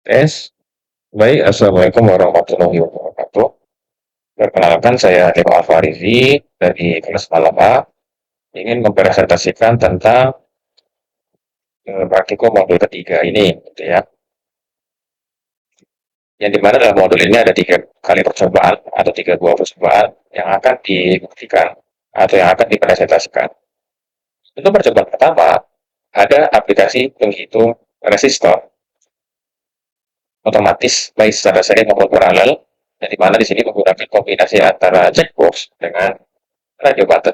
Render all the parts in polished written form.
Tes, baik, Assalamualaikum warahmatullahi wabarakatuh. Perkenalkan, saya Timo Alfarizi dari kelas malam A, ingin mempresentasikan tentang praktikum modul ketiga ini, gitu ya. Yang dimana dalam modul ini ada 3 kali percobaan atau 3 buah percobaan yang akan dibuktikan atau yang akan dipresentasikan. Untuk percobaan pertama, ada aplikasi penghitung resistor otomatis baik secara seri maupun paralel, yang dimana di sini menggunakan kombinasi antara checkbox dengan radio button.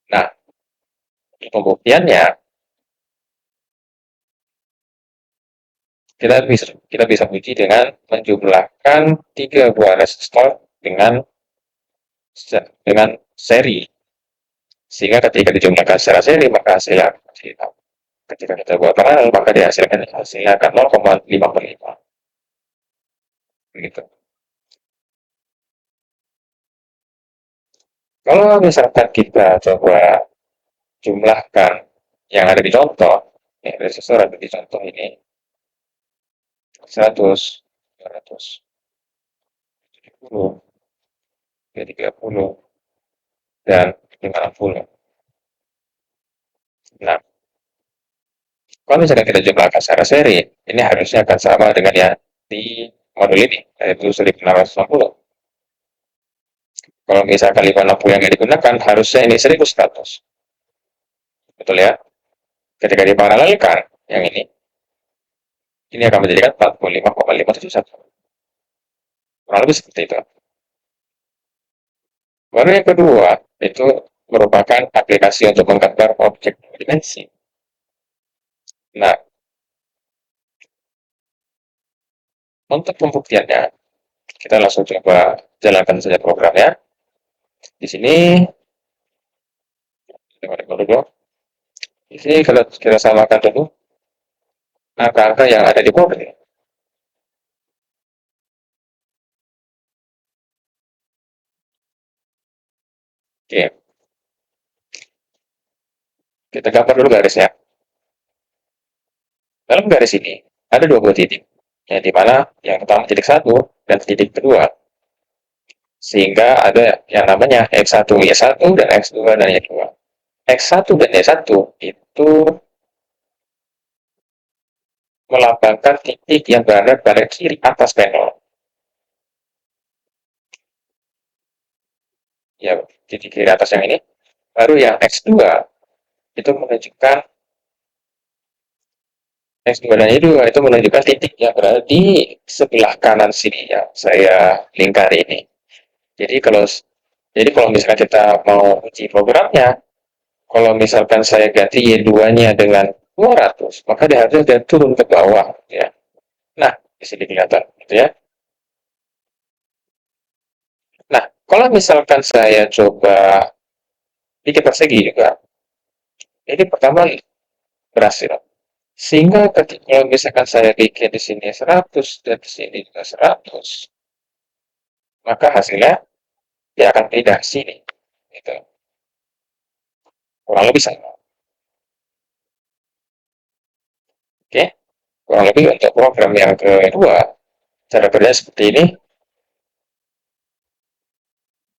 Nah, pembuktiannya kita bisa uji dengan menjumlahkan 3 buah resistor dengan seri, sehingga ketika dijumlahkan secara seri maka hasilnya ketika kita buat paralel maka hasilnya akan 0,5 per 5 begitu. Kalau misalkan kita coba jumlahkan yang ada di contoh, ya, resistor ada di contoh ini 100, 200, 70, 30, dan 50. Nah, kalau misalnya kita jumlahkan secara seri, ini harusnya akan sama dengan yang di modul ini, yaitu 1660. Kalau misalkan 560 yang digunakan, harusnya ini 1100. Betul ya? Ketika diparalelkan, yang ini akan menjadikan 45,571. Kurang lebih seperti itu. Baru yang kedua, itu merupakan aplikasi untuk menggambar objek dimensi. Nah, untuk pembuktiannya, kita langsung coba jalankan saja programnya. Di sini, dulu. Di sini kita samakan dulu angka-angka yang ada di bawah ini. Oke, kita gambar dulu garisnya. Dalam garis ini ada 2 buah titik, yang dimana yang pertama titik 1 dan titik kedua, sehingga ada yang namanya X1 Y1 dan X2 dan Y2. X1 dan Y1 itu melambangkan titik yang berada pada kiri atas panel. Ya, titik kiri atas yang ini. Baru yang X2 itu menunjukkan X2 dan Y2 itu menunjukkan titik yang berada di sebelah kanan sini ya. Saya lingkari ini. Jadi kalau misalkan kita mau uji programnya, kalau misalkan saya ganti Y2-nya dengan 200, maka dia harusnya turun ke bawah ya. Nah, di sini kelihatan gitu ya. Nah, kalau misalkan saya coba bikin persegi juga, ini pertama berhasil. Sehingga ketika misalkan saya bikin di sini 100 dan di sini juga 100, maka hasilnya dia akan pindah ke sini. Gitu. Kurang lebih sama. Oke, kurang lebih untuk program yang kedua, cara kerja seperti ini.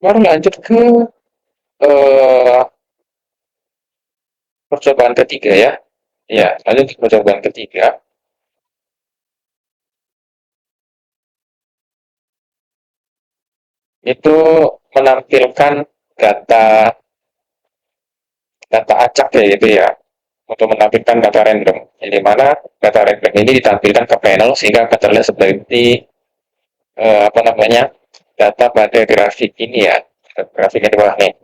Baru lanjut ke eh, percobaan ketiga ya. Ya, lanjut ke percobaan ketiga. Itu menampilkan data data acak ya gitu ya, untuk menampilkan data random. Yang mana data random ini ditampilkan ke panel sehingga akan terlihat seperti apa namanya, data pada grafik ini ya, grafik yang di bawah nih.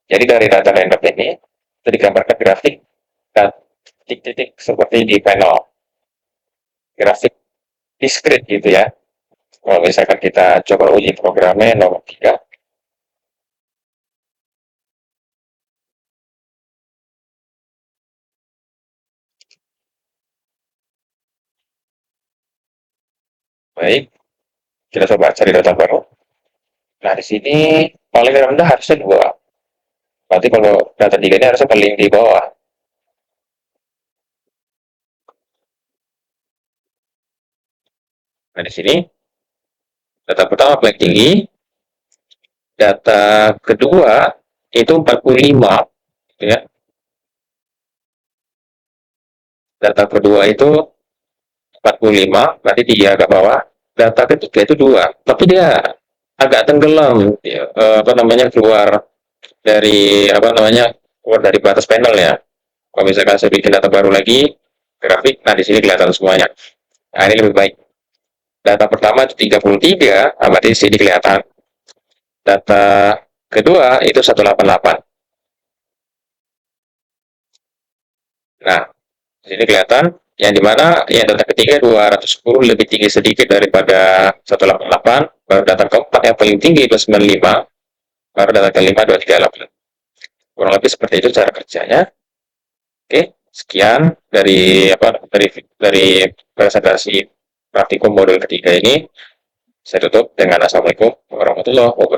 Jadi dari data random ini itu digambarkan grafik dan titik-titik seperti di panel, grafik diskrit gitu ya. Kalau misalkan kita coba uji programnya nomor 3, baik, kita coba cari data baru. Nah, di sini paling rendah harusnya 2. Berarti kalau data 3 ini harusnya paling di bawah. Nah, di sini data pertama paling tinggi, data kedua itu 45, gitu ya. Data kedua itu 45, berarti 3 agak bawah. Data ketiga itu 2, tapi dia agak tenggelam, ya, apa namanya, keluar dari batas panel ya. Kalau misalkan saya bikin data baru lagi, grafik, nah di sini kelihatan semuanya. Nah, ini lebih baik. Data pertama itu 33, nah berarti di sini kelihatan. Data kedua itu 188. Nah, di sini kelihatan yang dimana yang data ketiga 210 lebih tinggi sedikit daripada 188, baru data keempat yang paling tinggi itu 95, baru data kelima 238. Kurang lebih seperti itu cara kerjanya. Oke, sekian dari presentasi praktikum modul ketiga ini. Saya tutup dengan assalamualaikum warahmatullahi wabarakatuh.